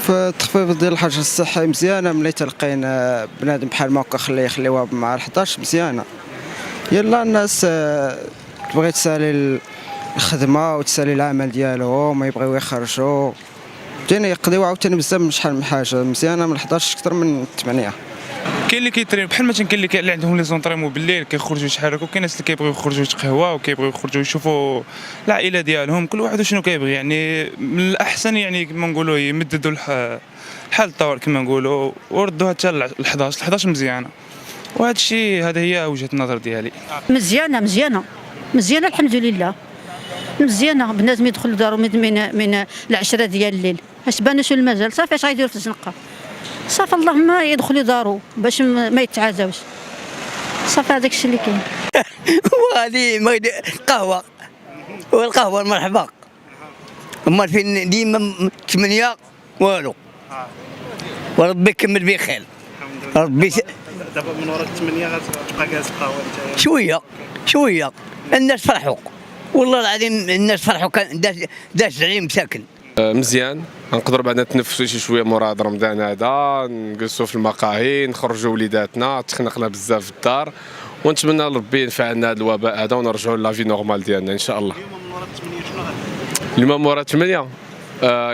فالتخفيض ديال الحجر الصحي مزيانه، ملي تلقينا بنادم بحال ما هكا خليوها مع 11 مزيانه. يلا الناس تبغي تسالي الخدمه وتسالي العمل ديالهم، ما يبغيو يخرجوا، تاني يقضيو عاوتاني بزاف من شحال من حاجه مزيانه من 11 اكثر من 8. كاين اللي كيترينو بحال مثلا، كاين اللي عندهم لي زونطريمون بالليل كيخرجوا يتحركوا، كاين الناس اللي كيبغيو يخرجوا يتقهواو، وكيبغيو يخرجوا يشوفوا العائله ديالهم، كل واحد شنو كيبغي. يعني من الاحسن يعني كما نقولوا يمددوا الحال الطوارئ كما نقولوا، وردوها حتى ل 11 مزيانه. وهذا الشيء هذا هي وجهه النظر ديالي. مزيانه مزيانه مزيانه الحمد لله، مزيانه. بنادم يدخل لدارو من العشرة ديال الليل، اش بان شو المجال، صافي اش غيديروا في الزنقه، صافي اللهم يدخل لدارو باش ما يتعازاوش، صافي هذاك الشيء اللي كاين. وهذه قهوه، والقهوه المرحبا. اما فين ديما 8 والو، وربي يكمل بخير. ربي دابا من ورا 8 غتبقى جالس قهوه انت؟ شويه الناس فرحوا، والله العظيم الناس فرحوا، كان داش زعيم ساكن. مزيان، نقدروا بعدا نتنفسوا شي شويه مورا هذا رمضان هذا، نجلسوا في المقاهي، نخرجوا وليداتنا، تخنقنا بزاف في الدار، ونتمنى ربي ينفعنا هذا الوباء هذا ونرجعوا لافي نورمال ديالنا ان شاء الله. اليوم من ورا 8 شنو غادير؟ اليوم مورا 8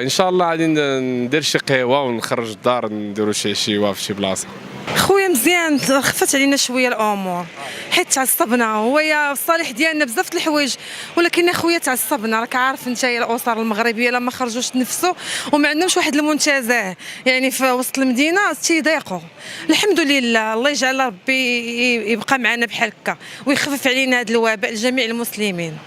ان شاء الله غادي ندير شي قهوه ونخرج الدار، نديروا شي عشيوه في شي بلاصه. خويا مزيان، خفت علينا شويه الامور حيت تعصبنا، هو يا الصالح ديالنا بزاف د الحوايج، ولكن خويا تعصبنا. راك عارف انت الاسر المغربيه لما خرجوش تنفسوا وما عندهمش واحد المنتزه يعني في وسط المدينه تيضيقوا. الحمد لله، الله يجعل ربي يبقى معنا بحال هكا ويخفف علينا هذا الوباء لجميع المسلمين.